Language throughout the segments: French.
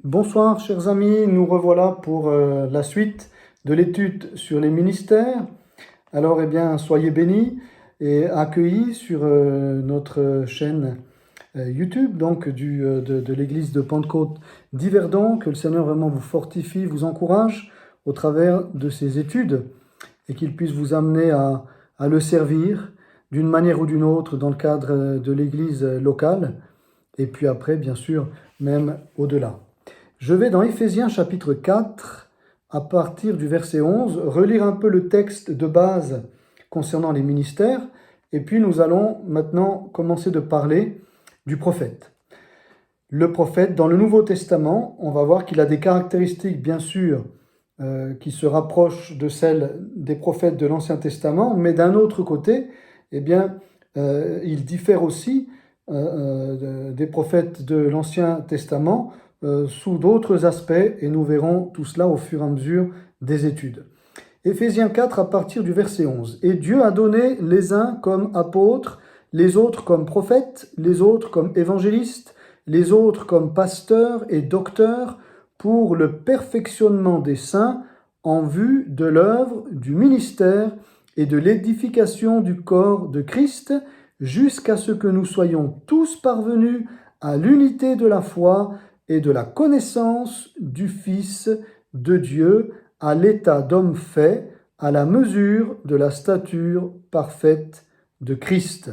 Bonsoir chers amis, nous revoilà pour la suite de l'étude sur les ministères. Alors soyez bénis et accueillis sur notre chaîne YouTube donc de l'église de Pentecôte d'Yverdon. Que le Seigneur vraiment vous fortifie, vous encourage au travers de ces études et qu'il puisse vous amener à le servir d'une manière ou d'une autre dans le cadre de l'église locale et puis après bien sûr même au-delà. Je vais dans Éphésiens chapitre 4, à partir du verset 11, relire un peu le texte de base concernant les ministères, et puis nous allons maintenant commencer de parler du prophète. Le prophète, dans le Nouveau Testament, on va voir qu'il a des caractéristiques, bien sûr, qui se rapprochent de celles des prophètes de l'Ancien Testament, mais d'un autre côté, il diffère aussi des prophètes de l'Ancien Testament, sous d'autres aspects, et nous verrons tout cela au fur et à mesure des études. Éphésiens 4 à partir du verset 11. « Et Dieu a donné les uns comme apôtres, les autres comme prophètes, les autres comme évangélistes, les autres comme pasteurs et docteurs, pour le perfectionnement des saints, en vue de l'œuvre du ministère et de l'édification du corps de Christ, jusqu'à ce que nous soyons tous parvenus à l'unité de la foi et de la connaissance du Fils de Dieu, à l'état d'homme fait, à la mesure de la stature parfaite de Christ.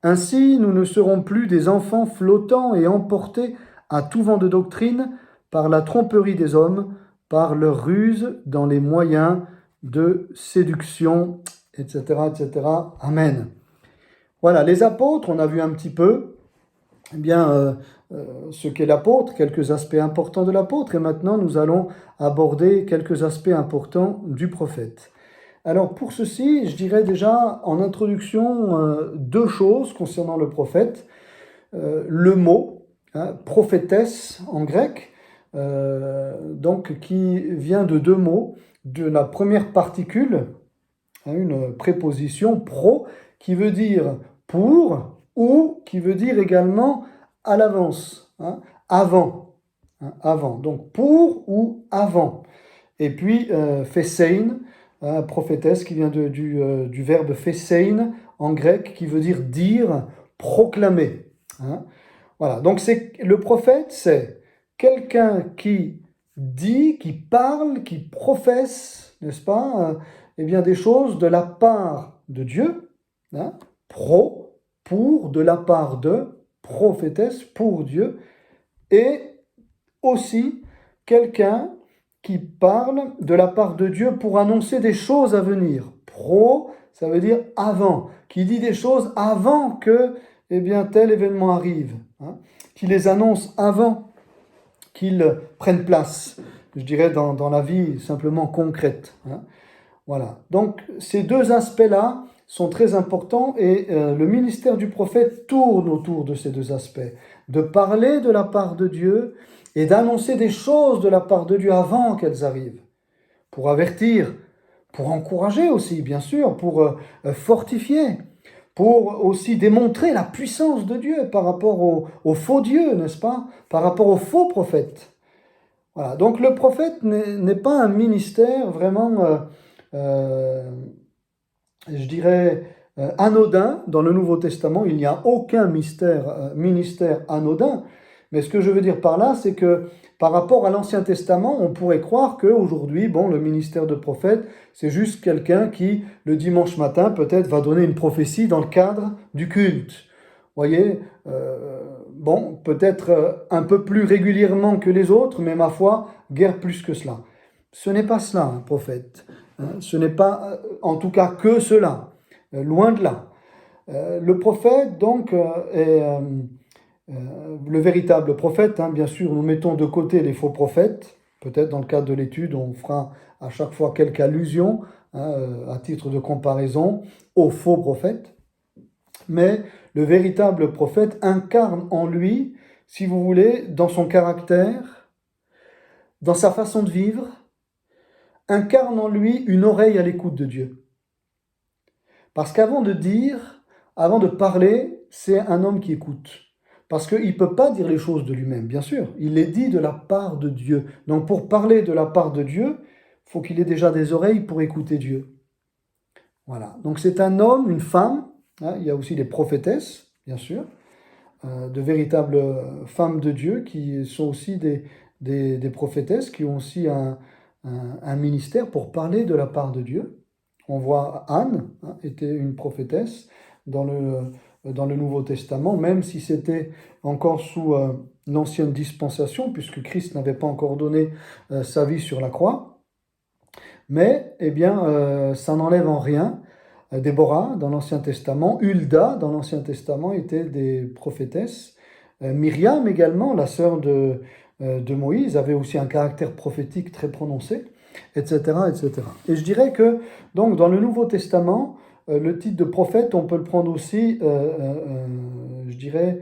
Ainsi, nous ne serons plus des enfants flottants et emportés à tout vent de doctrine par la tromperie des hommes, par leur ruse dans les moyens de séduction, etc., etc. Amen. » Voilà, les apôtres, on a vu un petit peu, ce qu'est l'apôtre, quelques aspects importants de l'apôtre, et maintenant nous allons aborder quelques aspects importants du prophète. Alors pour ceci, je dirais déjà en introduction deux choses concernant le prophète. Le mot, prophétesse en grec, donc qui vient de deux mots, de la première particule, une préposition pro, qui veut dire pour, ou qui veut dire également à l'avance, avant, donc pour ou avant. Et puis phésein, prophétesse, qui vient du verbe phésein en grec, qui veut dire, proclamer. Voilà, donc le prophète, c'est quelqu'un qui dit, qui parle, qui professe, n'est-ce pas, des choses de la part de Dieu, pour, de la part de, prophétesse, pour Dieu, et aussi quelqu'un qui parle de la part de Dieu pour annoncer des choses à venir. Ça veut dire avant, qui dit des choses avant que tel événement arrive, qui les annonce avant qu'ils prennent place, je dirais dans la vie simplement concrète. Voilà, donc ces deux aspects-là sont très importants et le ministère du prophète tourne autour de ces deux aspects, de parler de la part de Dieu et d'annoncer des choses de la part de Dieu avant qu'elles arrivent, pour avertir, pour encourager aussi, bien sûr, pour fortifier, pour aussi démontrer la puissance de Dieu par rapport aux faux dieux, n'est-ce pas, par rapport aux faux prophètes. Voilà, donc le prophète n'est pas un ministère vraiment... je dirais, anodin. Dans le Nouveau Testament, il n'y a aucun ministère anodin. Mais ce que je veux dire par là, c'est que par rapport à l'Ancien Testament, on pourrait croire qu'aujourd'hui, le ministère de prophète, c'est juste quelqu'un qui, le dimanche matin, peut-être va donner une prophétie dans le cadre du culte. Vous voyez, peut-être un peu plus régulièrement que les autres, mais ma foi, guère plus que cela. Ce n'est pas cela, un prophète. Ce n'est pas, en tout cas, que cela. Loin de là. Le prophète, donc, est le véritable prophète. Bien sûr, nous mettons de côté les faux prophètes. Peut-être dans le cadre de l'étude, on fera à chaque fois quelques allusions, à titre de comparaison, aux faux prophètes. Mais le véritable prophète incarne en lui, si vous voulez, dans son caractère, dans sa façon de vivre, incarne en lui une oreille à l'écoute de Dieu. Parce qu'avant de dire, avant de parler, c'est un homme qui écoute. Parce qu'il ne peut pas dire les choses de lui-même, bien sûr. Il les dit de la part de Dieu. Donc pour parler de la part de Dieu, il faut qu'il ait déjà des oreilles pour écouter Dieu. Voilà. Donc c'est un homme, une femme. Hein, il y a aussi les prophétesses, bien sûr, de véritables femmes de Dieu qui sont aussi des prophétesses, qui ont aussi un ministère pour parler de la part de Dieu. On voit Anne, hein, était une prophétesse dans le Nouveau Testament, même si c'était encore sous l'ancienne dispensation, puisque Christ n'avait pas encore donné sa vie sur la croix. Mais, eh bien, ça n'enlève en rien. Déborah, dans l'Ancien Testament, Hulda, dans l'Ancien Testament, étaient des prophétesses. Myriam également, la sœur de Moïse, avait aussi un caractère prophétique très prononcé, etc., etc. Et je dirais que, donc, dans le Nouveau Testament, le titre de prophète, on peut le prendre aussi, je dirais,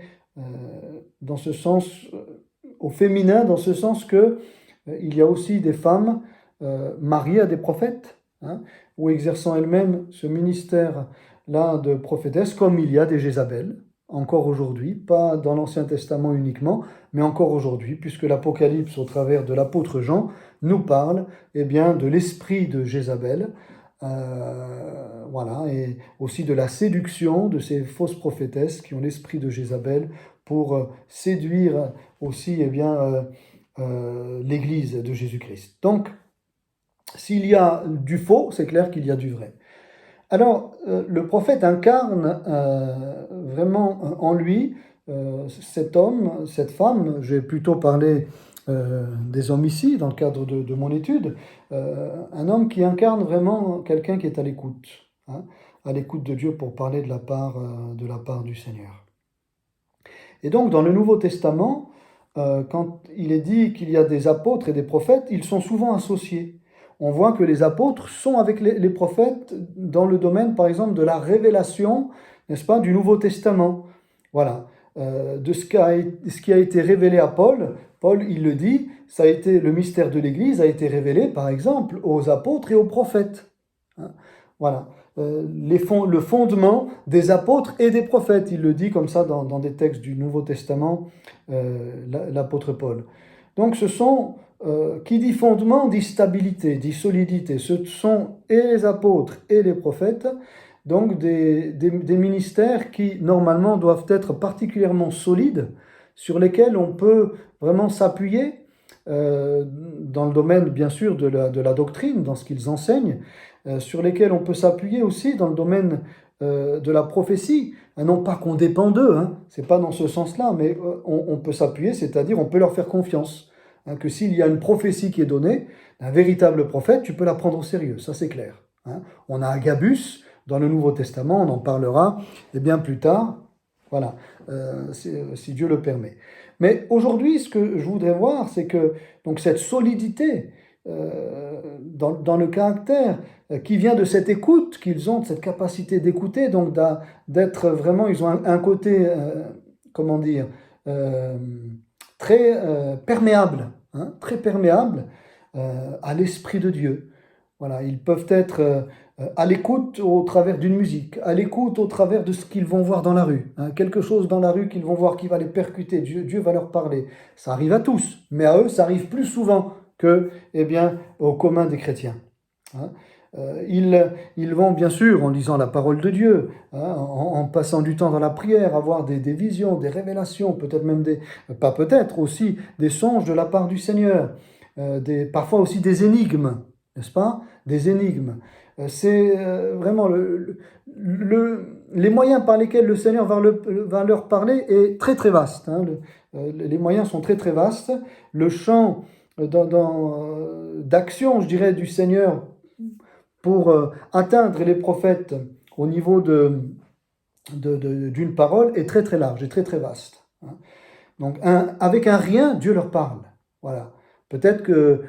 dans ce sens, au féminin, dans ce sens que il y a aussi des femmes mariées à des prophètes, hein, ou exerçant elles-mêmes ce ministère-là de prophétesse, comme il y a des Jézabel, encore aujourd'hui, pas dans l'Ancien Testament uniquement, mais encore aujourd'hui, puisque l'Apocalypse, au travers de l'apôtre Jean, nous parle eh bien, de l'esprit de Jézabel, voilà, et aussi de la séduction de ces fausses prophétesses qui ont l'esprit de Jézabel pour séduire aussi eh bien, l'Église de Jésus-Christ. Donc, s'il y a du faux, c'est clair qu'il y a du vrai. Alors, le prophète incarne vraiment en lui cet homme, cette femme. Je vais plutôt parler des hommes ici, dans le cadre de mon étude. Un homme qui incarne vraiment quelqu'un qui est à l'écoute, hein, à l'écoute de Dieu pour parler de la part du Seigneur. Et donc, dans le Nouveau Testament, quand il est dit qu'il y a des apôtres et des prophètes, ils sont souvent associés. On voit que les apôtres sont avec les prophètes dans le domaine, par exemple, de la révélation, n'est-ce pas, du Nouveau Testament. Voilà. De ce qui a été révélé à Paul, il le dit, ça a été, le mystère de l'Église a été révélé, par exemple, aux apôtres et aux prophètes. Hein, voilà. Le fondement des apôtres et des prophètes, il le dit comme ça dans des textes du Nouveau Testament, l'apôtre Paul. Donc ce sont, qui dit fondement, dit stabilité, dit solidité. Ce sont et les apôtres et les prophètes, donc des ministères qui normalement doivent être particulièrement solides, sur lesquels on peut vraiment s'appuyer dans le domaine bien sûr de la doctrine, dans ce qu'ils enseignent, sur lesquels on peut s'appuyer aussi dans le domaine de la prophétie. Non pas qu'on dépend d'eux, hein, c'est pas dans ce sens-là, mais on peut s'appuyer, c'est-à-dire on peut leur faire confiance. Hein, que s'il y a une prophétie qui est donnée, un véritable prophète, tu peux la prendre au sérieux, ça c'est clair. Hein. On a Agabus dans le Nouveau Testament, on en parlera et bien plus tard, voilà, si Dieu le permet. Mais aujourd'hui, ce que je voudrais voir, c'est que donc cette solidité dans le caractère qui vient de cette écoute qu'ils ont, de cette capacité d'écouter, donc d'être vraiment, ils ont un côté, comment dire, très perméable, hein, très perméable à l'Esprit de Dieu. Voilà, ils peuvent être à l'écoute au travers d'une musique, à l'écoute au travers de ce qu'ils vont voir dans la rue. Hein, quelque chose dans la rue qu'ils vont voir qui va les percuter, Dieu va leur parler. Ça arrive à tous, mais à eux, ça arrive plus souvent que, eh bien, au commun des chrétiens. Hein. Ils vont bien sûr, en lisant la parole de Dieu, hein, en passant du temps dans la prière, avoir des visions, des révélations, peut-être même pas peut-être, aussi des songes de la part du Seigneur, parfois aussi des énigmes, n'est-ce pas? Des énigmes. C'est vraiment les moyens par lesquels le Seigneur va leur parler est très très vaste. Hein. Les moyens sont très très vastes. Le champ d'action, je dirais, du Seigneur pour atteindre les prophètes au niveau d'une parole est très très large et très très vaste. Hein. Donc avec un rien, Dieu leur parle. Voilà. Peut-être que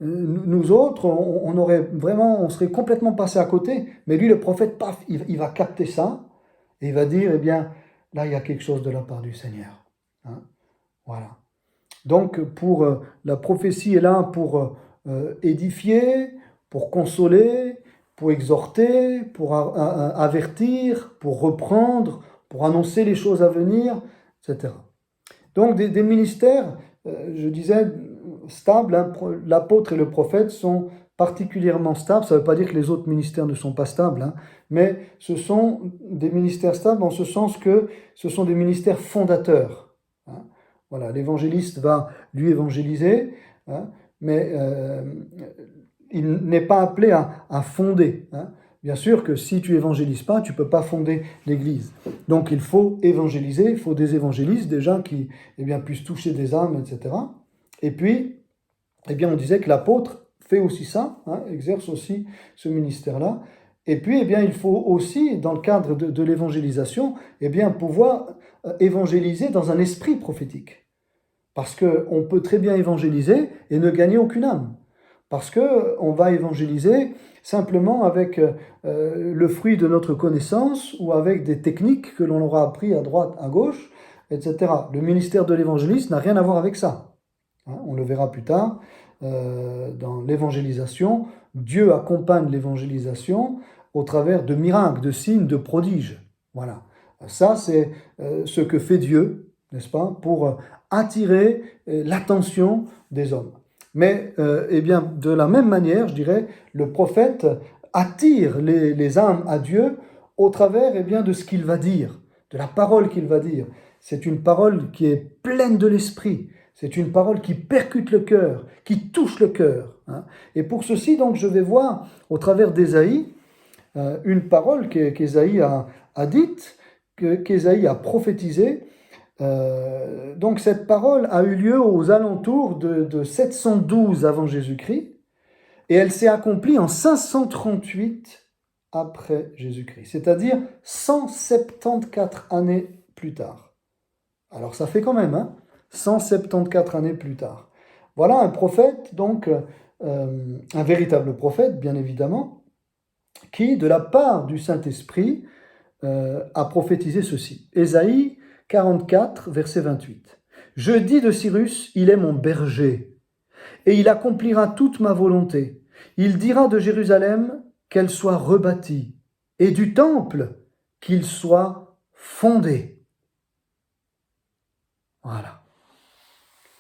nous autres, on serait complètement passé à côté, mais lui, le prophète, paf, il va capter ça et il va dire, eh bien, là, il y a quelque chose de la part du Seigneur. Hein. Voilà. Donc, la prophétie est là pour édifier, pour consoler, pour exhorter, pour avertir, pour reprendre, pour annoncer les choses à venir, etc. Donc des ministères, je disais, stables, hein. L'apôtre et le prophète sont particulièrement stables. Ça ne veut pas dire que les autres ministères ne sont pas stables, hein, mais ce sont des ministères stables en ce sens que ce sont des ministères fondateurs, hein. Voilà, l'évangéliste va lui évangéliser, hein, mais il n'est pas appelé à fonder, hein. Bien sûr que si tu évangélises pas, tu ne peux pas fonder l'Église. Donc il faut évangéliser, il faut des évangélistes, des gens qui puissent toucher des âmes, etc. Et puis, on disait que l'apôtre fait aussi ça, hein, exerce aussi ce ministère-là. Et puis, il faut aussi, dans le cadre de l'évangélisation, pouvoir évangéliser dans un esprit prophétique. Parce qu'on peut très bien évangéliser et ne gagner aucune âme. Parce qu'on va évangéliser simplement avec le fruit de notre connaissance ou avec des techniques que l'on aura appris à droite, à gauche, etc. Le ministère de l'évangéliste n'a rien à voir avec ça. Hein, on le verra plus tard dans l'évangélisation. Dieu accompagne l'évangélisation au travers de miracles, de signes, de prodiges. Voilà. Ça, c'est ce que fait Dieu, n'est-ce pas, pour attirer l'attention des hommes. Mais, de la même manière, je dirais, le prophète attire les âmes à Dieu au travers de ce qu'il va dire, de la parole qu'il va dire. C'est une parole qui est pleine de l'esprit. C'est une parole qui percute le cœur, qui touche le cœur, hein. Et pour ceci, donc, je vais voir au travers d'Ésaïe une parole qu'Ésaïe a dite, qu'Ésaïe a prophétisée. Donc cette parole a eu lieu aux alentours de 712 avant Jésus-Christ et elle s'est accomplie en 538 après Jésus-Christ, c'est-à-dire 174 années plus tard. Alors ça fait quand même, hein, 174 années plus tard. Voilà un prophète, donc un véritable prophète, bien évidemment, qui, de la part du Saint-Esprit, a prophétisé ceci. Ésaïe 44, verset 28. « Je dis de Cyrus, il est mon berger, et il accomplira toute ma volonté. Il dira de Jérusalem qu'elle soit rebâtie, et du temple qu'il soit fondé. » Voilà.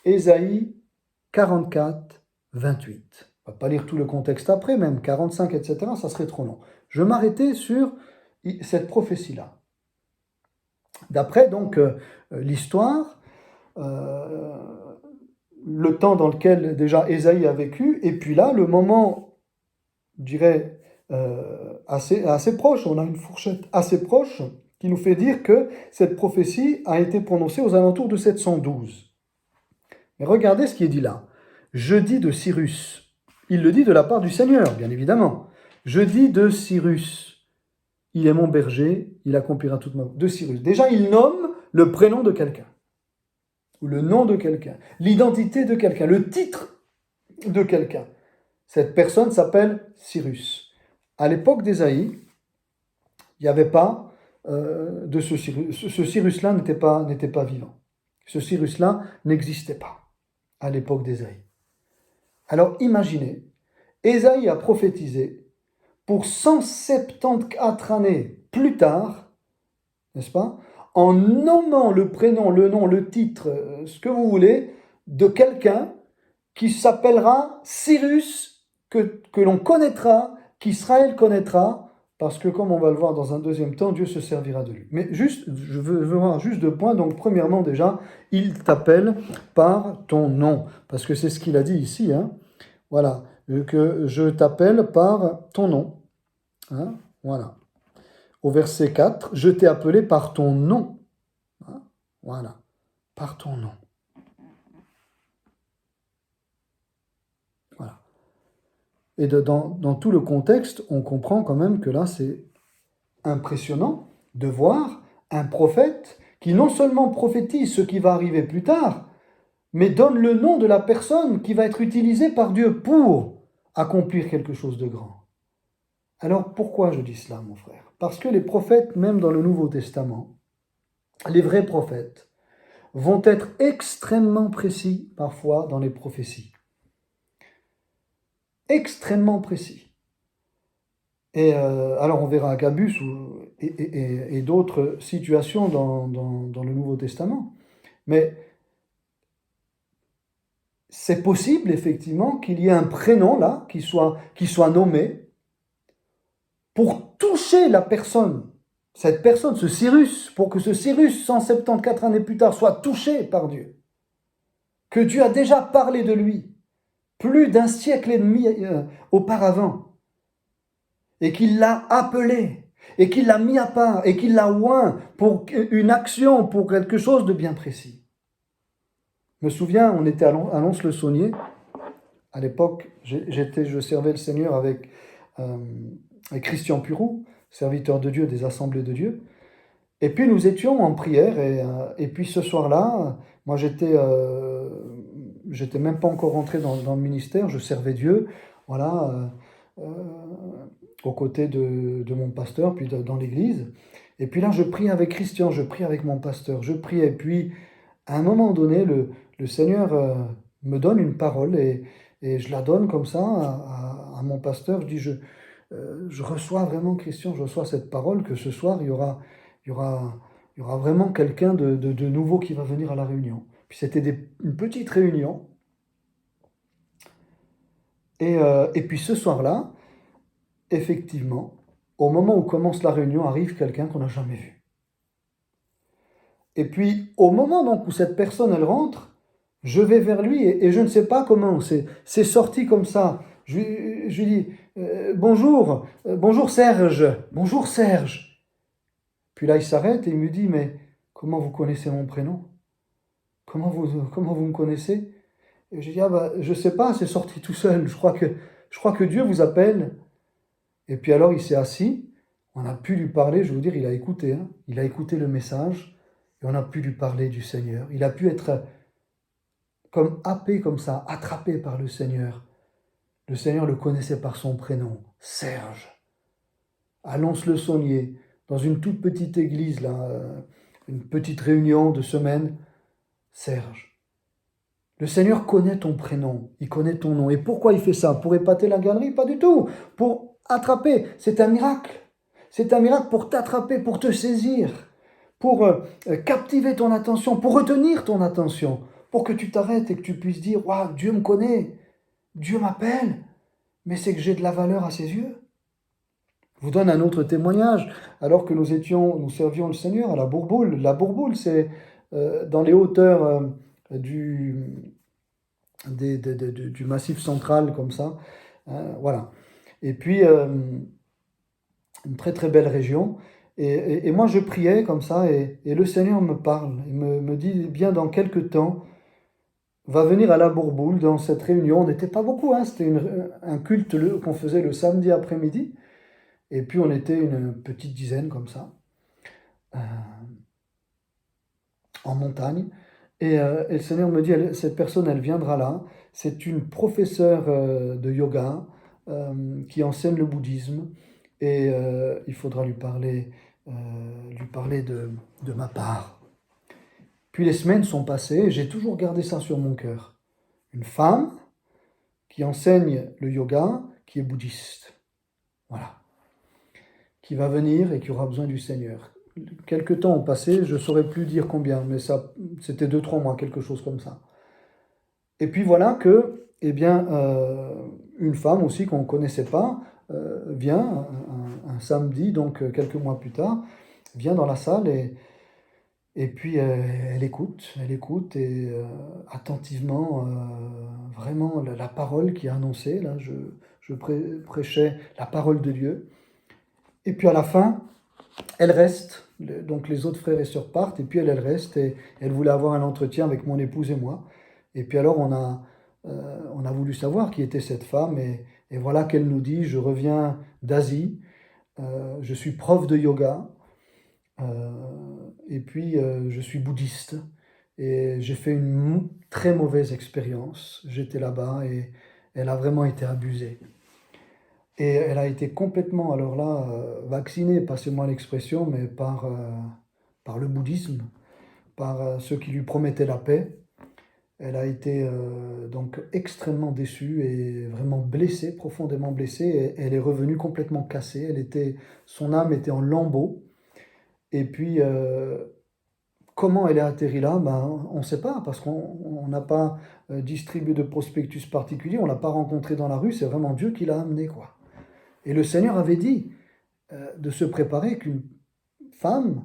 Ésaïe 44, 28. On ne va pas lire tout le contexte après, même 45, etc., ça serait trop long. Je m'arrêtais sur cette prophétie-là. D'après donc l'histoire, le temps dans lequel déjà Ésaïe a vécu, et puis là, le moment, je dirais, assez proche, on a une fourchette assez proche, qui nous fait dire que cette prophétie a été prononcée aux alentours de 712. Mais regardez ce qui est dit là. Je dis de Cyrus. Il le dit de la part du Seigneur, bien évidemment. Je dis de Cyrus. Il est mon berger, il accomplira toute ma... De Cyrus. Déjà, il nomme le prénom de quelqu'un, ou le nom de quelqu'un, l'identité de quelqu'un, le titre de quelqu'un. Cette personne s'appelle Cyrus. À l'époque d'Ésaïe, il n'y avait pas de ce Cyrus. Ce Cyrus-là n'était pas vivant. Ce Cyrus-là n'existait pas à l'époque d'Ésaïe. Alors imaginez, Ésaïe a prophétisé pour 174 années plus tard, n'est-ce pas, en nommant le prénom, le nom, le titre, ce que vous voulez, de quelqu'un qui s'appellera Cyrus, que l'on connaîtra, qu'Israël connaîtra, parce que comme on va le voir dans un deuxième temps, Dieu se servira de lui. Mais juste, je veux voir juste deux points. Donc premièrement déjà, il t'appelle par ton nom, parce que c'est ce qu'il a dit ici, hein. Voilà, que je t'appelle par ton nom, hein, voilà. Au verset 4, je t'ai appelé par ton nom, hein, voilà, par ton nom. Voilà. Et dans tout le contexte, on comprend quand même que là, c'est impressionnant de voir un prophète qui non seulement prophétise ce qui va arriver plus tard, mais donne le nom de la personne qui va être utilisée par Dieu pour accomplir quelque chose de grand. Alors pourquoi je dis cela, mon frère? Parce que les prophètes, même dans le Nouveau Testament, les vrais prophètes, vont être extrêmement précis parfois dans les prophéties. Extrêmement précis. Et alors on verra Agabus et d'autres situations dans le Nouveau Testament. Mais c'est possible effectivement qu'il y ait un prénom là qui soit nommé pour toucher la personne, cette personne, ce Cyrus, pour que ce Cyrus, 174 années plus tard, soit touché par Dieu. Que Dieu a déjà parlé de lui plus d'un siècle et demi auparavant, et qu'il l'a appelé, et qu'il l'a mis à part, et qu'il l'a oint pour une action, pour quelque chose de bien précis. Je me souviens, on était à Lons-le-Saunier. À l'époque, je servais le Seigneur avec Christian Puroux, serviteur de Dieu des Assemblées de Dieu. Et puis nous étions en prière, et puis ce soir-là, moi j'étais même pas encore rentré dans le ministère, je servais Dieu, voilà, aux côtés de mon pasteur, puis dans l'église. Et puis là, je prie avec Christian, je prie avec mon pasteur, je prie, et puis à un moment donné, le Seigneur me donne une parole, et je la donne comme ça à mon pasteur. Je dis, je reçois vraiment, Christian, je reçois cette parole, que ce soir, il y aura, il y aura vraiment quelqu'un de nouveau qui va venir à la réunion. Puis c'était une petite réunion. Et puis ce soir-là, effectivement, au moment où commence la réunion, arrive quelqu'un qu'on n'a jamais vu. Et puis, au moment donc où cette personne, elle rentre, je vais vers lui, et je ne sais pas comment, c'est sorti comme ça. Je lui dis, bonjour, bonjour Serge, bonjour Serge. Puis là, il s'arrête et il me dit, mais comment vous connaissez mon prénom? Comment vous me connaissez? Et je dis, ah bah, je sais pas, c'est sorti tout seul. Je crois que Dieu vous appelle. Et puis alors, il s'est assis. On a pu lui parler, je vais vous dire, il a écouté. Hein. Il a écouté le message. Et on a pu lui parler du Seigneur. Il a pu être comme happé comme ça, attrapé par le Seigneur. Le Seigneur le connaissait par son prénom, Serge. À Lons-le-Saunier, dans une toute petite église, là, une petite réunion de semaine, Serge. Le Seigneur connaît ton prénom, il connaît ton nom. Et pourquoi il fait ça? Pour épater la galerie? Pas du tout. Pour attraper. C'est un miracle. C'est un miracle pour t'attraper, pour te saisir, pour captiver ton attention, pour retenir ton attention, pour que tu t'arrêtes et que tu puisses dire, waouh, Dieu me connaît, Dieu m'appelle, mais c'est que j'ai de la valeur à ses yeux. Je vous donne un autre témoignage. Alors que nous servions le Seigneur à la Bourboule. La Bourboule, c'est dans les hauteurs du, du Massif central, comme ça. Hein, voilà. Et puis, une très très belle région. Et moi, je priais comme ça, et le Seigneur me parle. Il me dit, eh bien, dans quelques temps, va venir à la Bourboule, dans cette réunion. On n'était pas beaucoup, hein, c'était un culte qu'on faisait le samedi après-midi. Et puis, on était une petite dizaine comme ça, euh, en montagne. Et le Seigneur me dit, cette personne, elle viendra là. C'est une professeure de yoga qui enseigne le bouddhisme. Et il faudra lui parler de ma part. Puis les semaines sont passées, et j'ai toujours gardé ça sur mon cœur. Une femme qui enseigne le yoga, qui est bouddhiste. Voilà. Qui va venir et qui aura besoin du Seigneur. Quelques temps ont passé, je ne saurais plus dire combien, mais ça, c'était 2-3 mois, quelque chose comme ça. Et puis voilà que, eh bien, une femme aussi qu'on ne connaissait pas vient un samedi, donc quelques mois plus tard, vient dans la salle, et puis elle écoute et attentivement, vraiment la parole qui est annoncée. Là, je prêchais la parole de Dieu. Et puis à la fin, elle reste, donc les autres frères et sœurs partent, et puis elle reste, et elle voulait avoir un entretien avec mon épouse et moi. Et puis alors on a voulu savoir qui était cette femme, et voilà qu'elle nous dit, je reviens d'Asie, je suis prof de yoga, et puis je suis bouddhiste, et j'ai fait une très mauvaise expérience. J'étais là-bas, et elle a vraiment été abusée. Et elle a été complètement, alors là, vaccinée, passez-moi l'expression, mais par le bouddhisme, par ceux qui lui promettaient la paix. Elle a été donc extrêmement déçue et vraiment blessée, profondément blessée. Et elle est revenue complètement cassée. Son âme était en lambeaux. Et puis, comment elle est atterrie là? Ben, on ne sait pas, parce qu'on n'a pas distribué de prospectus particulier, on ne l'a pas rencontrée dans la rue, c'est vraiment Dieu qui l'a amenée, quoi. Et le Seigneur avait dit de se préparer qu'une femme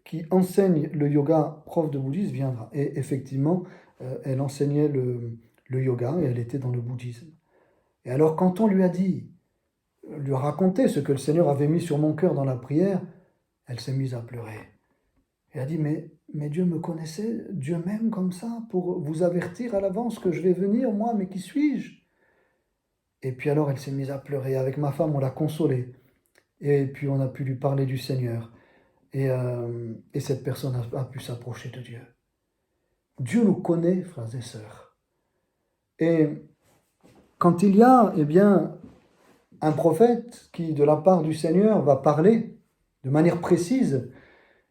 qui enseigne le yoga, prof de bouddhisme, viendra. Et effectivement, elle enseignait le yoga et elle était dans le bouddhisme. Et alors, quand on lui a dit, lui a raconté ce que le Seigneur avait mis sur mon cœur dans la prière, elle s'est mise à pleurer. Elle a dit, mais Dieu me connaissait, Dieu m'aime comme ça, pour vous avertir à l'avance que je vais venir, moi, mais qui suis-je? Et puis alors, elle s'est mise à pleurer. Avec ma femme, on l'a consolée. Et puis, on a pu lui parler du Seigneur. Et cette personne a pu s'approcher de Dieu. Dieu nous connaît, frères et sœurs. Et quand il y a, eh bien, un prophète qui, de la part du Seigneur, va parler de manière précise,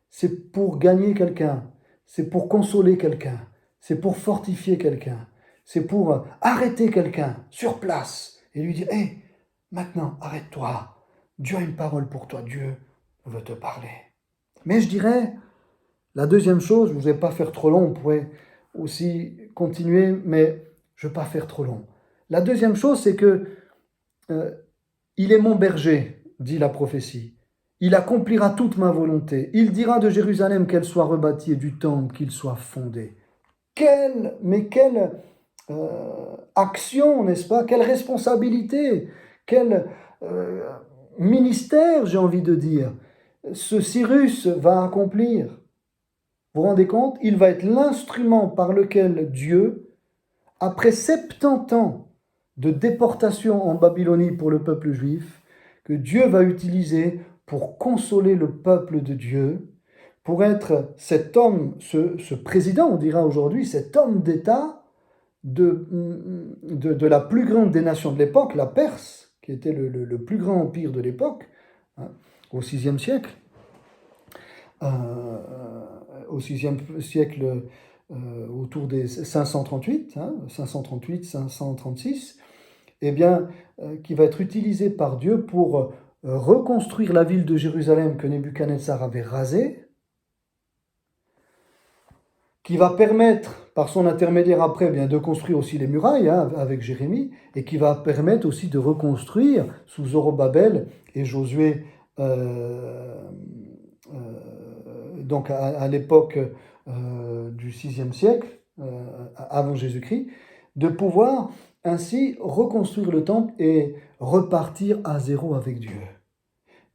c'est pour gagner quelqu'un, c'est pour consoler quelqu'un, c'est pour fortifier quelqu'un, c'est pour arrêter quelqu'un sur place et lui dire, hé, maintenant, arrête-toi, Dieu a une parole pour toi, Dieu veut te parler. Mais je dirais, la deuxième chose, je ne vais pas faire trop long, on pourrait aussi continuer, mais je ne vais pas faire trop long. La deuxième chose, c'est que il est mon berger, dit la prophétie. Il accomplira toute ma volonté. Il dira de Jérusalem qu'elle soit rebâtie et du temple qu'il soit fondé. Quelle action, n'est-ce pas? Quelle responsabilité, quel ministère, j'ai envie de dire, ce Cyrus va accomplir. Vous vous rendez compte? Il va être l'instrument par lequel Dieu, après 70 ans de déportation en Babylonie pour le peuple juif, que Dieu va utiliser pour consoler le peuple de Dieu, pour être cet homme, ce président, on dira aujourd'hui, cet homme d'État de la plus grande des nations de l'époque, la Perse, qui était le plus grand empire de l'époque, hein, au VIe siècle. Au VIe siècle, autour des 538, 536, eh bien, qui va être utilisé par Dieu pour reconstruire la ville de Jérusalem que Nebuchadnezzar avait rasée, qui va permettre, par son intermédiaire après, bien, de construire aussi les murailles, avec Jérémie, et qui va permettre aussi de reconstruire sous Zorobabel et Josué, donc à l'époque du VIe siècle, avant Jésus-Christ, de pouvoir ainsi reconstruire le temple et repartir à zéro avec Dieu.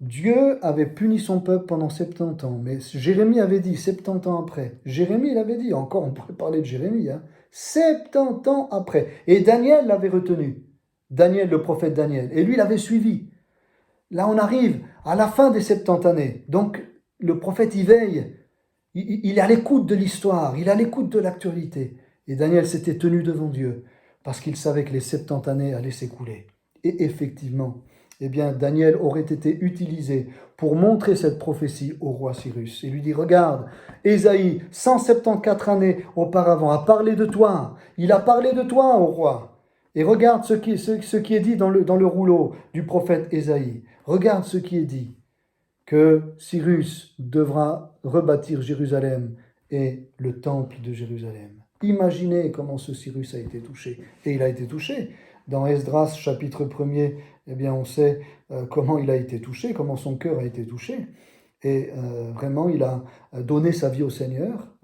Dieu avait puni son peuple pendant 70 ans, mais Jérémie avait dit 70 ans après. Jérémie l'avait dit, encore on pourrait parler de Jérémie, 70 ans après. Et Daniel l'avait retenu, Daniel, le prophète Daniel, et lui l'avait suivi. Là on arrive à la fin des 70 années, donc le prophète y veille, il est à l'écoute de l'histoire, il est à l'écoute de l'actualité. Et Daniel s'était tenu devant Dieu, parce qu'il savait que les 70 années allaient s'écouler. Et effectivement, eh bien, Daniel aurait été utilisé pour montrer cette prophétie au roi Cyrus. Et lui dit, regarde, Ésaïe, 174 années auparavant, a parlé de toi. Il a parlé de toi au roi. Et regarde ce qui est dit dans le rouleau du prophète Ésaïe. Regarde ce qui est dit, que Cyrus devra rebâtir Jérusalem et le temple de Jérusalem. Imaginez comment ce Cyrus a été touché. Et il a été touché. Dans Esdras, chapitre 1er, eh bien, on sait comment il a été touché, comment son cœur a été touché. Et vraiment, il a donné sa vie au Seigneur.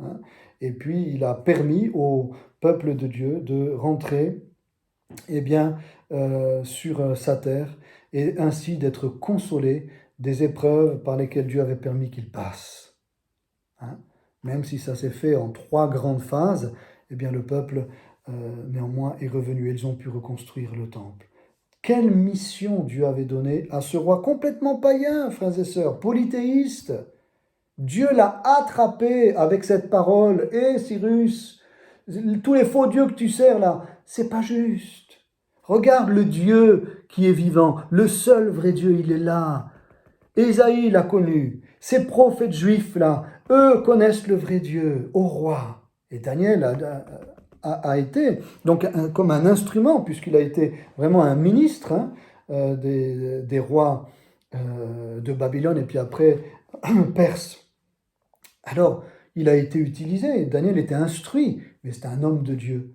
Et puis, il a permis au peuple de Dieu de rentrer eh bien, sur sa terre et ainsi d'être consolé des épreuves par lesquelles Dieu avait permis qu'il passe. Même si ça s'est fait en 3 grandes phases, eh bien, le peuple néanmoins est revenu. Ils ont pu reconstruire le temple. Quelle mission Dieu avait donnée à ce roi complètement païen, frères et sœurs, polythéiste. Dieu l'a attrapé avec cette parole. Hé Cyrus, tous les faux dieux que tu sers là, c'est pas juste. Regarde le Dieu qui est vivant, le seul vrai Dieu, il est là. Ésaïe l'a connu. Ces prophètes juifs là, eux connaissent le vrai Dieu, au roi. Et Daniel a été donc comme un instrument, puisqu'il a été vraiment un ministre des rois de Babylone et puis après Perse. Alors, il a été utilisé, Daniel était instruit, mais c'est un homme de Dieu.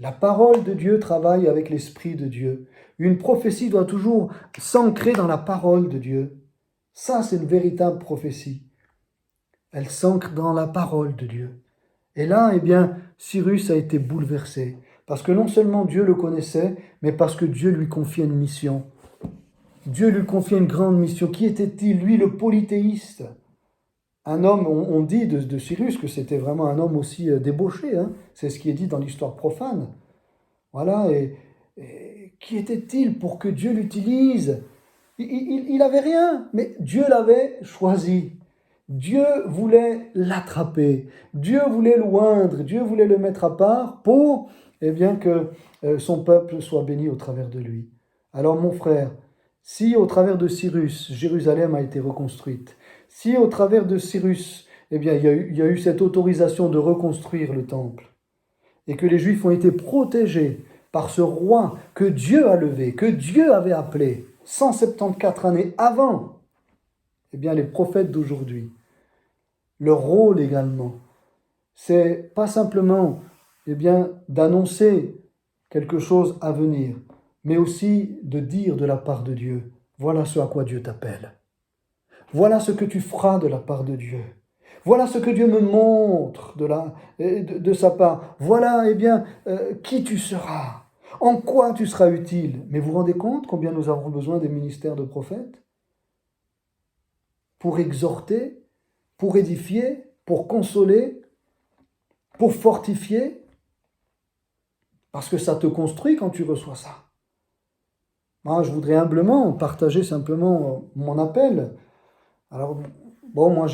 La parole de Dieu travaille avec l'Esprit de Dieu. Une prophétie doit toujours s'ancrer dans la parole de Dieu. Ça, c'est une véritable prophétie. Elle s'ancre dans la parole de Dieu. Et là, eh bien, Cyrus a été bouleversé. Parce que non seulement Dieu le connaissait, mais parce que Dieu lui confiait une mission. Dieu lui confiait une grande mission. Qui était-il, lui, le polythéiste? Un homme, on dit de Cyrus que c'était vraiment un homme aussi débauché. C'est ce qui est dit dans l'histoire profane. Voilà, et qui était-il pour que Dieu l'utilise? Il n'avait rien, mais Dieu l'avait choisi. Dieu voulait l'attraper. Dieu voulait l'oindre. Dieu voulait le mettre à part pour bien, que son peuple soit béni au travers de lui. Alors mon frère, si au travers de Cyrus, Jérusalem a été reconstruite, si au travers de Cyrus, eh bien, il y a eu cette autorisation de reconstruire le temple, et que les Juifs ont été protégés par ce roi que Dieu a levé, que Dieu avait appelé 174 années avant, eh bien, les prophètes d'aujourd'hui, leur rôle également, c'est pas simplement eh bien, d'annoncer quelque chose à venir, mais aussi de dire de la part de Dieu, voilà ce à quoi Dieu t'appelle. Voilà ce que tu feras de la part de Dieu. Voilà ce que Dieu me montre de sa part. Voilà, eh bien, qui tu seras. En quoi tu seras utile. Mais vous vous rendez compte combien nous avons besoin des ministères de prophètes? Pour exhorter, pour édifier, pour consoler, pour fortifier. Parce que ça te construit quand tu reçois ça. Moi, je voudrais humblement partager simplement mon appel. Alors, bon, moi,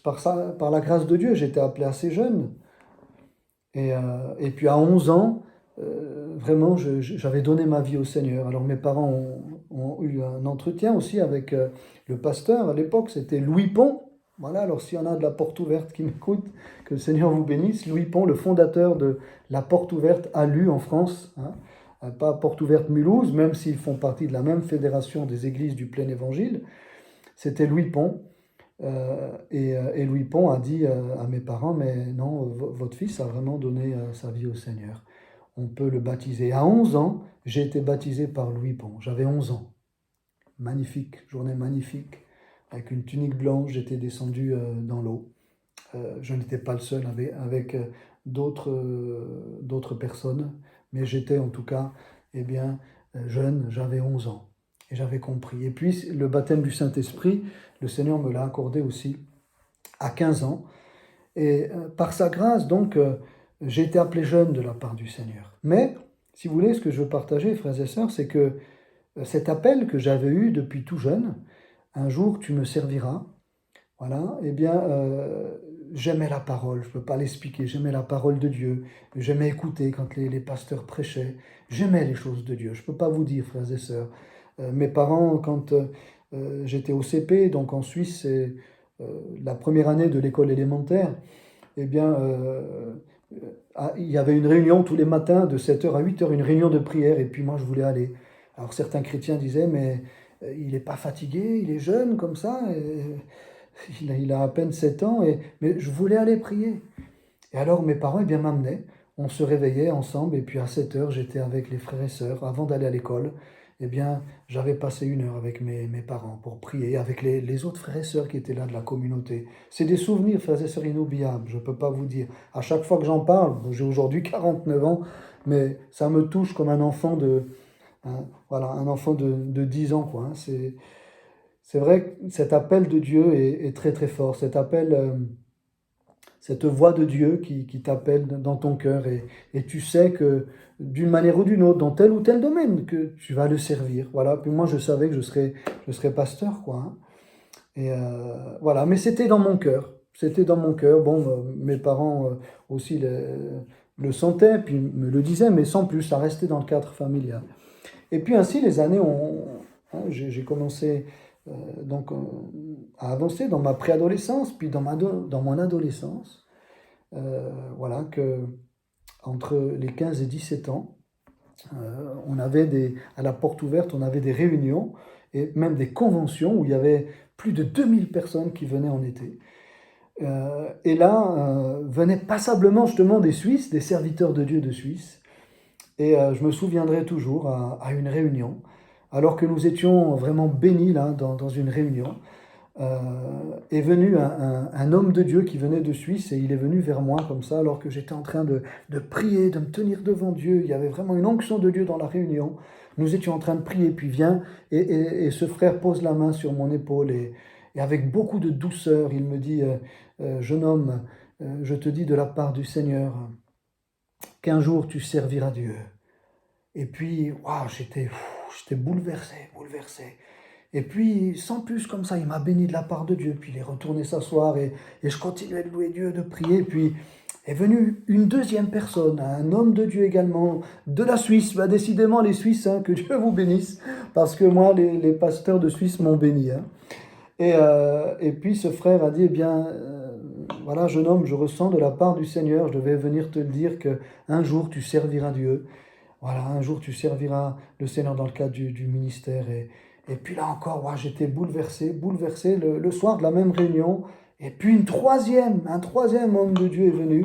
par la grâce de Dieu, j'étais appelé assez jeune. Et puis à 11 ans, vraiment, j'avais donné ma vie au Seigneur. Alors mes parents ont eu un entretien aussi avec le pasteur. À l'époque, c'était Louis Pont. Voilà, alors s'il y en a de la Porte Ouverte qui m'écoute, que le Seigneur vous bénisse. Louis Pont, le fondateur de la Porte Ouverte à Lu en France. Pas Porte Ouverte Mulhouse, même s'ils font partie de la même fédération des églises du plein évangile. C'était Louis Pont. Et Louis Pont a dit à mes parents, mais non, votre fils a vraiment donné sa vie au Seigneur. On peut le baptiser. À 11 ans, j'ai été baptisé par Louis Pont. J'avais 11 ans. Magnifique, journée magnifique. Avec une tunique blanche, j'étais descendu dans l'eau. Je n'étais pas le seul avec d'autres personnes, mais j'étais en tout cas eh bien, jeune, j'avais 11 ans. Et j'avais compris. Et puis le baptême du Saint-Esprit, le Seigneur me l'a accordé aussi à 15 ans. Et par sa grâce, donc, j'ai été appelé jeune de la part du Seigneur. Mais, si vous voulez, ce que je veux partager, frères et sœurs, c'est que cet appel que j'avais eu depuis tout jeune, un jour tu me serviras, voilà, eh bien, j'aimais la parole, je ne peux pas l'expliquer, j'aimais la parole de Dieu, j'aimais écouter quand les pasteurs prêchaient, j'aimais les choses de Dieu, je ne peux pas vous dire, frères et sœurs. Mes parents, quand j'étais au CP, donc en Suisse, c'est la première année de l'école élémentaire, eh bien, il y avait une réunion tous les matins de 7h à 8h, une réunion de prière, et puis moi je voulais aller. Alors certains chrétiens disaient, mais il n'est pas fatigué, il est jeune comme ça, il a à peine 7 ans, mais je voulais aller prier. Et alors mes parents eh bien, m'amenaient, on se réveillait ensemble, et puis à 7h, j'étais avec les frères et sœurs, avant d'aller à l'école, eh bien, j'avais passé 1 heure avec mes parents pour prier, avec les autres frères et sœurs qui étaient là de la communauté. C'est des souvenirs, frères et sœurs, inoubliables, je ne peux pas vous dire. À chaque fois que j'en parle, j'ai aujourd'hui 49 ans, mais ça me touche comme un enfant voilà, un enfant de 10 ans, quoi. C'est vrai que cet appel de Dieu est très très fort, cet appel, cette voix de Dieu qui t'appelle dans ton cœur et tu sais que d'une manière ou d'une autre, dans tel ou tel domaine, que tu vas le servir. Voilà. Puis moi, je savais que je serais pasteur, quoi. Et voilà, mais c'était dans mon cœur. C'était dans mon cœur. Bon, mes parents aussi le sentaient, puis me le disaient, mais sans plus, ça restait dans le cadre familial. Et puis ainsi, les années j'ai commencé donc à avancer dans ma préadolescence, puis dans mon adolescence. Voilà que entre les 15 et 17 ans. On avait à la porte ouverte, on avait des réunions et même des conventions où il y avait plus de 2000 personnes qui venaient en été. Et là, venaient passablement justement des Suisses, des serviteurs de Dieu de Suisse. Et je me souviendrai toujours à une réunion, alors que nous étions vraiment bénis là, dans une réunion, est venu un homme de Dieu qui venait de Suisse et il est venu vers moi comme ça alors que j'étais en train de prier, de me tenir devant Dieu. Il y avait vraiment une onction de Dieu dans la réunion. Nous étions en train de prier, puis vient et ce frère pose la main sur mon épaule et avec beaucoup de douceur, il me dit, jeune homme, je te dis de la part du Seigneur qu'un jour tu serviras Dieu. Et puis, waouh, j'étais bouleversé, bouleversé. Et puis, sans plus, comme ça, il m'a béni de la part de Dieu. Puis il est retourné s'asseoir et je continuais de louer Dieu, de prier. Puis est venue une deuxième personne, un homme de Dieu également, de la Suisse. Bah, décidément, les Suisses, hein, que Dieu vous bénisse, parce que moi, les pasteurs de Suisse m'ont béni. Hein. Et puis ce frère a dit, eh bien, voilà, jeune homme, je ressens de la part du Seigneur, je devais venir te le dire qu'un jour tu serviras Dieu. Voilà, un jour tu serviras le Seigneur dans le cadre du ministère. Et puis là encore, ouais, j'étais bouleversé, bouleversé le soir de la même réunion. Et puis un troisième homme de Dieu est venu.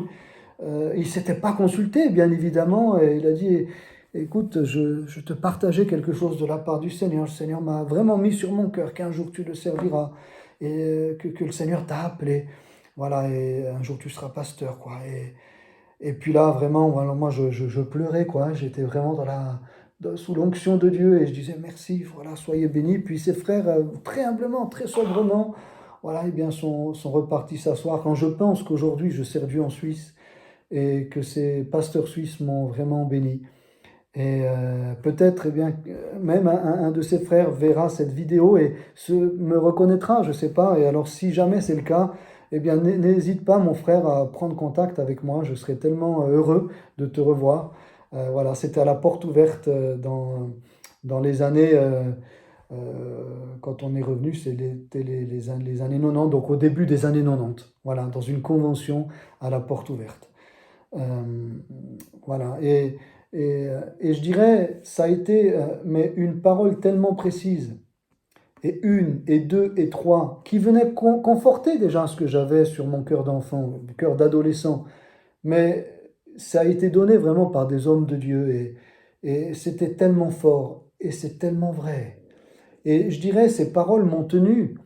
Il ne s'était pas consulté, bien évidemment, et il a dit, écoute, je te partageais quelque chose de la part du Seigneur. Le Seigneur m'a vraiment mis sur mon cœur qu'un jour tu le serviras et que le Seigneur t'a appelé. Voilà, et un jour tu seras pasteur, quoi. Et puis là, vraiment, voilà, moi, je pleurais, quoi. J'étais vraiment sous l'onction de Dieu et je disais merci, voilà, soyez bénis. Puis ses frères, très humblement, très sobrement, voilà, eh bien, sont repartis s'asseoir. Quand je pense qu'aujourd'hui, je sers Dieu en Suisse et que ces pasteurs suisses m'ont vraiment béni. Et peut-être, eh bien, même un de ses frères verra cette vidéo et me reconnaîtra, je ne sais pas. Et alors, si jamais c'est le cas, eh bien, n'hésite pas, mon frère, à prendre contact avec moi. Je serais tellement heureux de te revoir. Voilà, c'était à la porte ouverte dans les années, quand on est revenu, c'était les années 90, donc au début des années 90. Voilà, dans une convention à la porte ouverte. Euh, voilà, et je dirais, ça a été mais une parole tellement précise, et une, et deux, et trois, qui venait conforter déjà ce que j'avais sur mon cœur d'enfant, cœur d'adolescent. Mais ça a été donné vraiment par des hommes de Dieu, et c'était tellement fort, et c'est tellement vrai. Et je dirais, ces paroles m'ont tenu,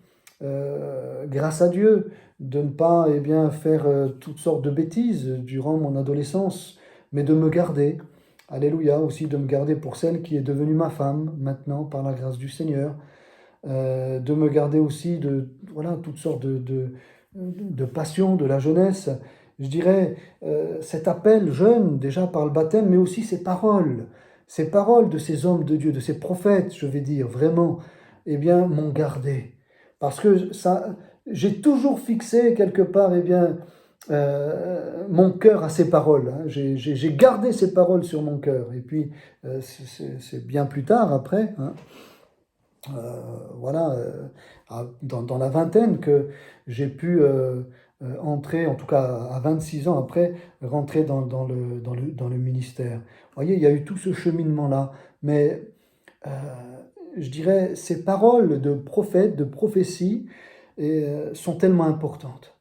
grâce à Dieu, de ne pas eh bien, faire toutes sortes de bêtises durant mon adolescence, mais de me garder. Alléluia, aussi de me garder pour celle qui est devenue ma femme maintenant par la grâce du Seigneur. De me garder aussi de voilà, toutes sortes de passions de la jeunesse. Je dirais cet appel jeune déjà par le baptême, mais aussi ces paroles de ces hommes de Dieu, de ces prophètes, je vais dire vraiment, eh bien, m'ont gardé. Parce que ça, j'ai toujours fixé quelque part, eh bien, mon cœur à ces paroles. Hein. J'ai gardé ces paroles sur mon cœur. Et puis, c'est bien plus tard, après, hein, voilà, dans la vingtaine que j'ai pu entrer, en tout cas à 26 ans après, rentrer dans le ministère. Vous voyez, il y a eu tout ce cheminement-là, mais euh, je dirais, ces paroles de prophète, de prophétie, sont tellement importantes.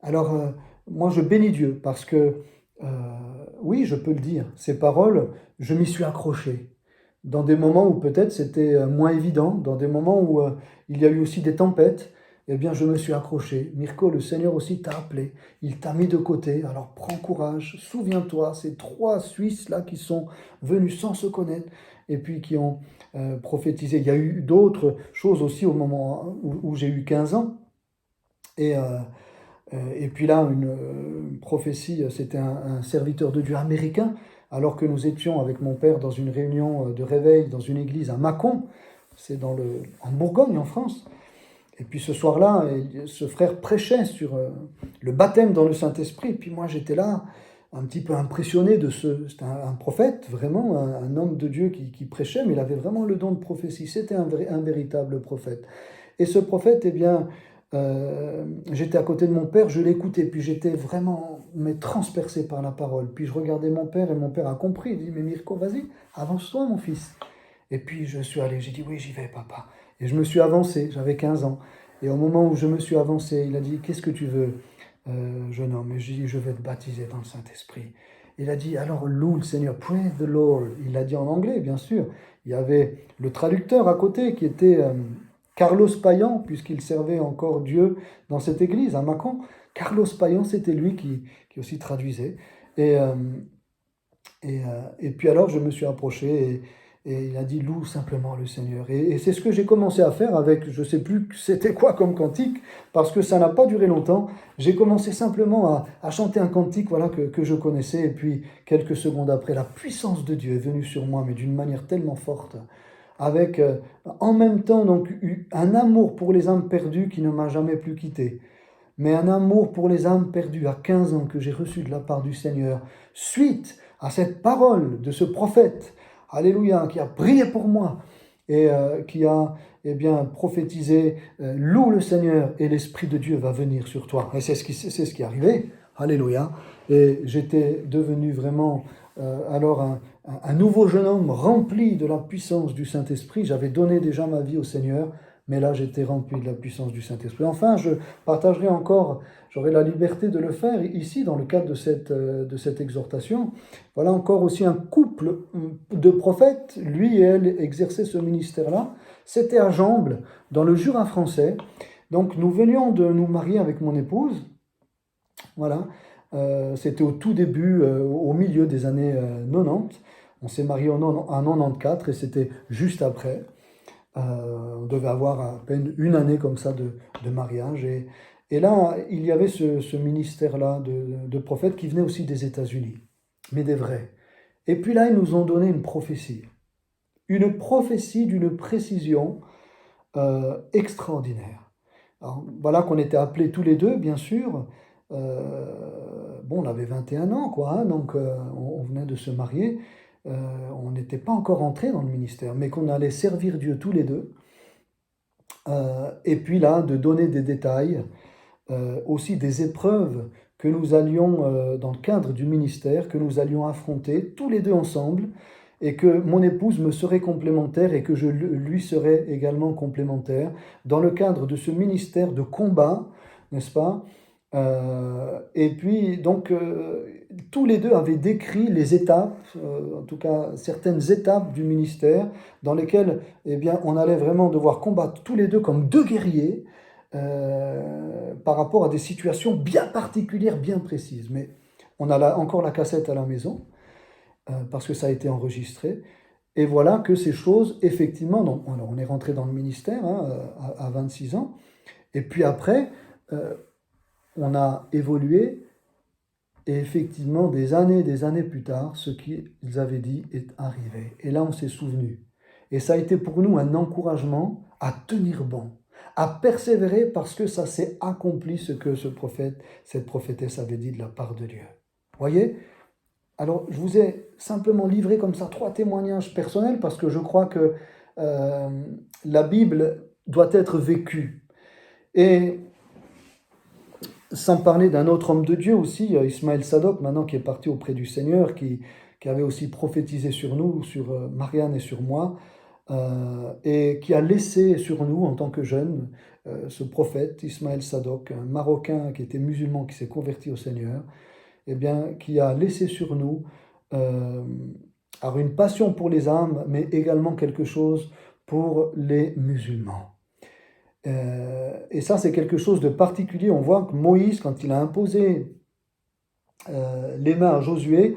Alors, moi, je bénis Dieu parce que, euh, oui, je peux le dire, ces paroles, je m'y suis accroché. Dans des moments où peut-être c'était moins évident, dans des moments où il y a eu aussi des tempêtes, eh bien, je me suis accroché. Mirko, le Seigneur aussi t'a appelé, il t'a mis de côté, alors prends courage, souviens-toi, ces trois Suisses là qui sont venus sans se connaître et puis qui ont prophétisé. Il y a eu d'autres choses aussi au moment où j'ai eu 15 ans. Et, euh, et puis là, une prophétie, c'était un serviteur de Dieu américain, alors que nous étions avec mon père dans une réunion de réveil dans une église à Mâcon, c'est en Bourgogne, en France. Et puis ce soir-là, ce frère prêchait sur le baptême dans le Saint-Esprit. Et puis moi, j'étais là, un petit peu impressionné de c'était un prophète, vraiment, un homme de Dieu qui prêchait, mais il avait vraiment le don de prophétie. C'était un véritable prophète. Et ce prophète, eh bien, j'étais à côté de mon père, je l'écoutais, puis j'étais vraiment mais transpercé par la parole. Puis je regardais mon père et mon père a compris. Il dit, mais Mirko, vas-y, avance-toi mon fils. Et puis je suis allé, j'ai dit, oui, j'y vais papa. Et je me suis avancé, j'avais 15 ans. Et au moment où je me suis avancé, il a dit, qu'est-ce que tu veux, jeune homme? Et j'ai dit, je vais te baptiser dans le Saint-Esprit. Il a dit, alors loue le Seigneur, praise the Lord. Il l'a dit en anglais, bien sûr. Il y avait le traducteur à côté qui était Carlos Payan, puisqu'il servait encore Dieu dans cette église à Mâcon. Carlos Payan, c'était lui qui aussi traduisait. Et, euh, et puis alors, je me suis approché et il a dit, loue simplement le Seigneur. Et c'est ce que j'ai commencé à faire avec, je ne sais plus c'était quoi comme cantique, parce que ça n'a pas duré longtemps. J'ai commencé simplement à chanter un cantique voilà, que je connaissais. Et puis, quelques secondes après, la puissance de Dieu est venue sur moi, mais d'une manière tellement forte, avec en même temps donc un amour pour les âmes perdues qui ne m'a jamais plus quitté, mais un amour pour les âmes perdues à 15 ans que j'ai reçu de la part du Seigneur, suite à cette parole de ce prophète, alléluia, qui a prié pour moi et qui a eh bien, prophétisé, loue le Seigneur et l'Esprit de Dieu va venir sur toi. Et c'est ce qui est arrivé, alléluia. Et j'étais devenu vraiment alors un nouveau jeune homme rempli de la puissance du Saint-Esprit. J'avais donné déjà ma vie au Seigneur, mais là j'étais rempli de la puissance du Saint-Esprit. Enfin, je partagerai encore, j'aurai la liberté de le faire ici dans le cadre de cette exhortation. Voilà encore aussi un couple de prophètes, lui et elle exerçaient ce ministère-là. C'était à Jamble, dans le Jura français. Donc nous venions de nous marier avec mon épouse. Voilà. C'était au tout début, au milieu des années 90. On s'est marié en 94 et c'était juste après. On devait avoir à peine une année comme ça de mariage. Et là, il y avait ce ministère-là de prophètes qui venait aussi des États-Unis, mais des vrais. Et puis là, ils nous ont donné une prophétie. Une prophétie d'une précision extraordinaire. Alors, voilà qu'on était appelés tous les deux, bien sûr. Bon, on avait 21 ans, quoi, hein, donc on venait de se marier. On n'était pas encore entrés dans le ministère, mais qu'on allait servir Dieu tous les deux. Et puis là, de donner des détails, aussi des épreuves que nous allions, dans le cadre du ministère, que nous allions affronter tous les deux ensemble, et que mon épouse me serait complémentaire et que je lui serais également complémentaire, dans le cadre de ce ministère de combat, n'est-ce pas? Et puis, donc, tous les deux avaient décrit les étapes, en tout cas certaines étapes du ministère, dans lesquelles eh bien, on allait vraiment devoir combattre tous les deux comme deux guerriers par rapport à des situations bien particulières, bien précises. Mais on a encore la cassette à la maison, parce que ça a été enregistré. Et voilà que ces choses, effectivement, donc, alors on est rentré dans le ministère hein, à 26 ans, et puis après, on a évolué, et effectivement, des années plus tard, ce qu'ils avaient dit est arrivé. Et là, on s'est souvenu. Et ça a été pour nous un encouragement à tenir bon, à persévérer parce que ça s'est accompli ce que ce prophète, cette prophétesse avait dit de la part de Dieu. Voyez? Alors, je vous ai simplement livré comme ça 3 témoignages personnels parce que je crois que la Bible doit être vécue. Et sans parler d'un autre homme de Dieu aussi, Ismaël Sadok, maintenant qui est parti auprès du Seigneur, qui avait aussi prophétisé sur nous, sur Marianne et sur moi, et qui a laissé sur nous, en tant que jeune, ce prophète, Ismaël Sadok, un Marocain qui était musulman, qui s'est converti au Seigneur, eh bien, qui a laissé sur nous alors une passion pour les âmes, mais également quelque chose pour les musulmans. Et ça, c'est quelque chose de particulier. On voit que Moïse, quand il a imposé les mains à Josué,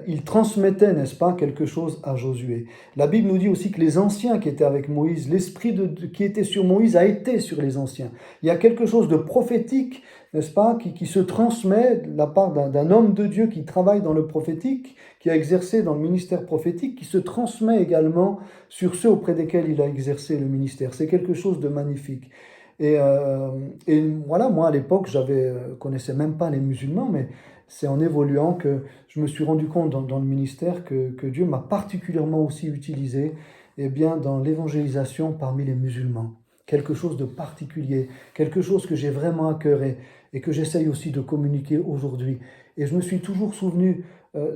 il transmettait, n'est-ce pas, quelque chose à Josué. La Bible nous dit aussi que les anciens qui étaient avec Moïse, l'esprit qui était sur Moïse a été sur les anciens. Il y a quelque chose de prophétique, n'est-ce pas, qui se transmet de la part d'un homme de Dieu qui travaille dans le prophétique, qui a exercé dans le ministère prophétique, qui se transmet également sur ceux auprès desquels il a exercé le ministère. C'est quelque chose de magnifique. Et voilà, moi à l'époque, connaissais même pas les musulmans, mais c'est en évoluant que je me suis rendu compte dans le ministère que Dieu m'a particulièrement aussi utilisé eh bien, dans l'évangélisation parmi les musulmans. quelque chose de particulier, quelque chose que j'ai vraiment à cœur et que j'essaye aussi de communiquer aujourd'hui. Et je me suis toujours souvenu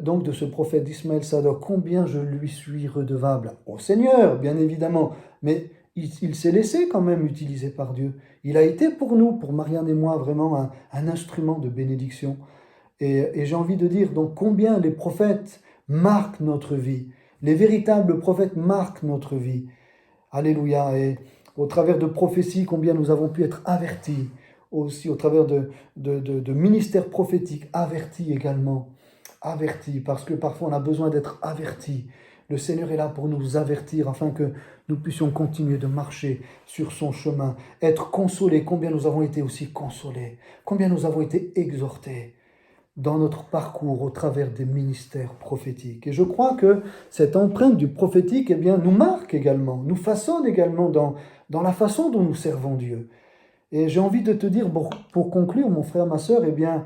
donc de ce prophète d'Ismaël Sadok, combien je lui suis redevable au Seigneur, bien évidemment, mais il s'est laissé quand même utiliser par Dieu. Il a été pour nous, pour Marianne et moi, vraiment un instrument de bénédiction. Et j'ai envie de dire donc combien les prophètes marquent notre vie. Les véritables prophètes marquent notre vie. Alléluia. Et au travers de prophéties, combien nous avons pu être avertis. Aussi au travers de ministères prophétiques, avertis également. Avertis, parce que parfois on a besoin d'être avertis. Le Seigneur est là pour nous avertir afin que nous puissions continuer de marcher sur son chemin, être consolés, combien nous avons été aussi consolés, combien nous avons été exhortés dans notre parcours au travers des ministères prophétiques. Et je crois que cette empreinte du prophétique eh bien, nous marque également, nous façonne également dans la façon dont nous servons Dieu. Et j'ai envie de te dire, pour conclure, mon frère, ma sœur, eh bien,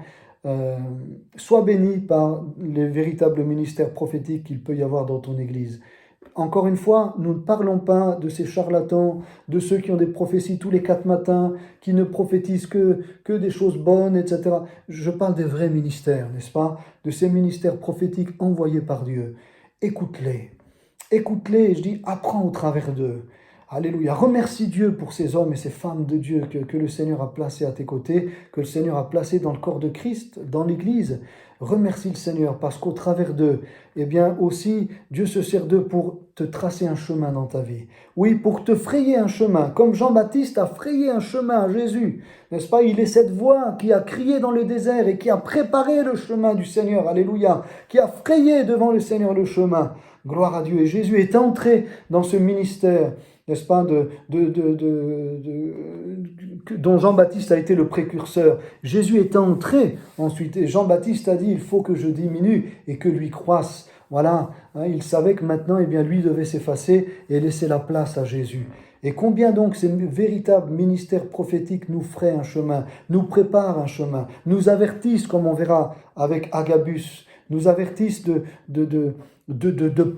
sois béni par les véritables ministères prophétiques qu'il peut y avoir dans ton Église. Encore une fois, nous ne parlons pas de ces charlatans, de ceux qui ont des prophéties tous les 4 matins, qui ne prophétisent que des choses bonnes, etc. Je parle des vrais ministères, n'est-ce pas? De ces ministères prophétiques envoyés par Dieu. Écoute-les. Écoute-les, et je dis, apprends au travers d'eux. Alléluia. Remercie Dieu pour ces hommes et ces femmes de Dieu que le Seigneur a placés à tes côtés, que le Seigneur a placés dans le corps de Christ, dans l'Église. Remercie le Seigneur parce qu'au travers d'eux, eh bien aussi, Dieu se sert d'eux pour te tracer un chemin dans ta vie. Oui, pour te frayer un chemin, comme Jean-Baptiste a frayé un chemin à Jésus. N'est-ce pas? Il est cette voix qui a crié dans le désert et qui a préparé le chemin du Seigneur. Alléluia. Qui a frayé devant le Seigneur le chemin. Gloire à Dieu. Et Jésus est entré dans ce ministère, n'est-ce pas, dont Jean-Baptiste a été le précurseur. Jésus est entré ensuite, et Jean-Baptiste a dit, il faut que je diminue et que lui croisse. Voilà, hein, il savait que maintenant, eh bien, lui devait s'effacer et laisser la place à Jésus. Et combien donc ces véritables ministères prophétiques nous feraient un chemin, nous préparent un chemin, nous avertissent, comme on verra avec Agabus, nous avertissent de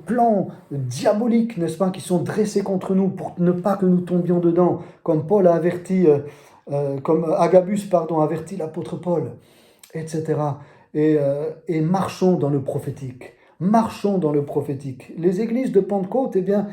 plans diaboliques, n'est-ce pas, qui sont dressés contre nous pour ne pas que nous tombions dedans, comme Paul a averti, comme Agabus, pardon, a averti l'apôtre Paul, etc. Et marchons dans le prophétique. Marchons dans le prophétique. Les églises de Pentecôte, eh bien,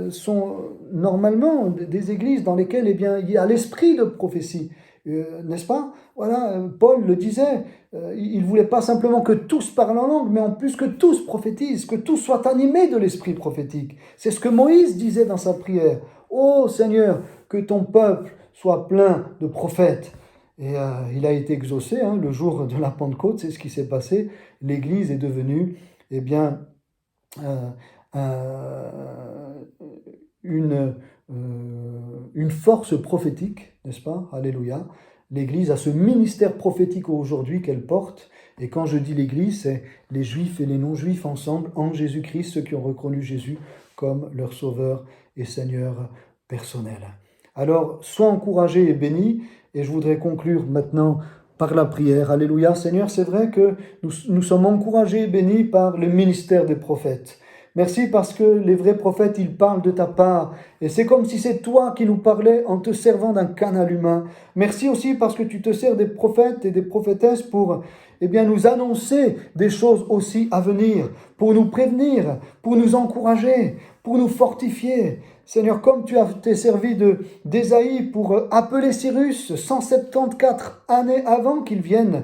sont normalement des églises dans lesquelles, eh bien, il y a l'esprit de prophétie. N'est-ce pas? Voilà, Paul le disait, il ne voulait pas simplement que tous parlent en langue, mais en plus que tous prophétisent, que tous soient animés de l'esprit prophétique. C'est ce que Moïse disait dans sa prière. Ô Seigneur, que ton peuple soit plein de prophètes. Et il a été exaucé, hein, le jour de la Pentecôte, c'est ce qui s'est passé. L'Église est devenue, eh bien, une force prophétique, n'est-ce pas? Alléluia. L'Église a ce ministère prophétique aujourd'hui qu'elle porte. Et quand je dis l'Église, c'est les Juifs et les non-Juifs ensemble, en Jésus-Christ, ceux qui ont reconnu Jésus comme leur Sauveur et Seigneur personnel. Alors, sois encouragé et béni. Et je voudrais conclure maintenant par la prière. Alléluia. Seigneur, c'est vrai que nous sommes encouragés et bénis par le ministère des prophètes. Merci parce que les vrais prophètes, ils parlent de ta part. Et c'est comme si c'est toi qui nous parlais en te servant d'un canal humain. Merci aussi parce que tu te sers des prophètes et des prophétesses pour, eh bien, nous annoncer des choses aussi à venir, pour nous prévenir, pour nous encourager, pour nous fortifier. Seigneur, comme tu t'es servi d'Ésaïe pour appeler Cyrus 174 années avant qu'il vienne,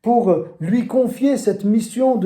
pour lui confier cette mission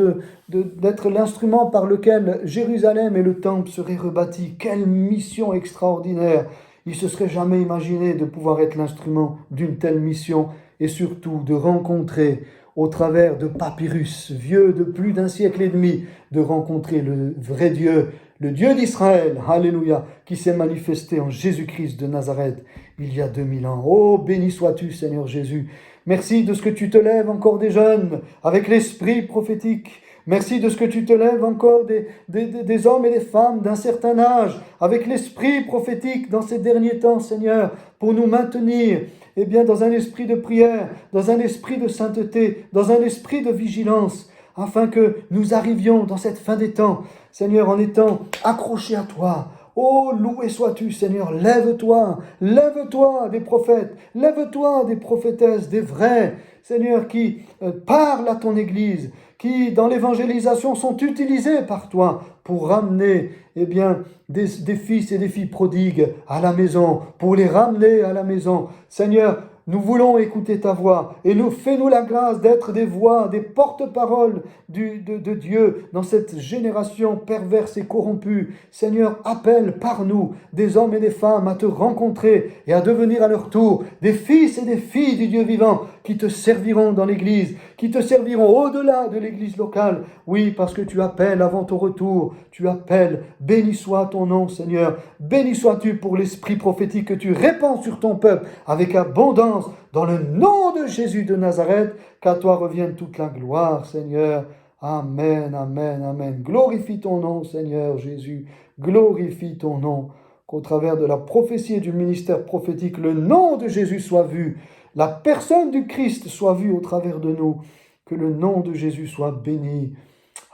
d'être l'instrument par lequel Jérusalem et le temple seraient rebâtis. Quelle mission extraordinaire! Il ne se serait jamais imaginé de pouvoir être l'instrument d'une telle mission et surtout de rencontrer au travers de papyrus vieux de plus d'1 siècle et demi, de rencontrer le vrai Dieu, le Dieu d'Israël, alléluia, qui s'est manifesté en Jésus-Christ de Nazareth il y a 2000 ans. Oh, béni sois-tu, Seigneur Jésus. Merci de ce que tu te lèves encore des jeunes avec l'esprit prophétique. Merci de ce que tu te lèves encore des hommes et des femmes d'un certain âge avec l'esprit prophétique dans ces derniers temps, Seigneur, pour nous maintenir, eh bien, dans un esprit de prière, dans un esprit de sainteté, dans un esprit de vigilance, afin que nous arrivions dans cette fin des temps, Seigneur, en étant accrochés à toi. Oh, loué sois-tu, Seigneur. Lève-toi, lève-toi des prophètes, lève-toi des prophétesses, des vrais, Seigneur, qui parlent à ton Église, qui, dans l'évangélisation, sont utilisés par toi pour ramener, eh bien, des fils et des filles prodigues à la maison, pour les ramener à la maison. Seigneur, nous voulons écouter ta voix et fais-nous la grâce d'être des voix, des porte-paroles de Dieu dans cette génération perverse et corrompue. Seigneur, appelle par nous des hommes et des femmes à te rencontrer et à devenir à leur tour des fils et des filles du Dieu vivant qui te serviront dans l'Église, qui te serviront au-delà de l'Église locale. Oui, parce que tu appelles avant ton retour, tu appelles. Béni soit ton nom, Seigneur. Béni sois-tu pour l'esprit prophétique que tu répands sur ton peuple avec abondance. Dans le nom de Jésus de Nazareth, qu'à toi revienne toute la gloire, Seigneur. Amen, amen, amen. Glorifie ton nom, Seigneur Jésus. Glorifie ton nom. Qu'au travers de la prophétie et du ministère prophétique, le nom de Jésus soit vu. La personne du Christ soit vue au travers de nous. Que le nom de Jésus soit béni.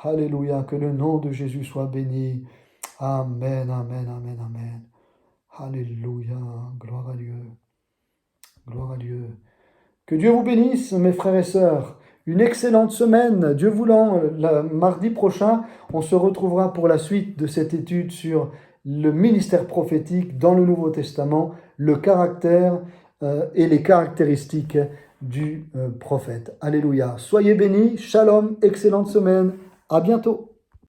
Alléluia. Que le nom de Jésus soit béni. Amen, amen, amen, amen. Alléluia. Gloire à Dieu. Gloire à Dieu. Que Dieu vous bénisse, mes frères et sœurs. Une excellente semaine. Dieu voulant, mardi prochain, on se retrouvera pour la suite de cette étude sur le ministère prophétique dans le Nouveau Testament, le caractère et les caractéristiques du prophète. Alléluia. Soyez bénis. Shalom. Excellente semaine. À bientôt.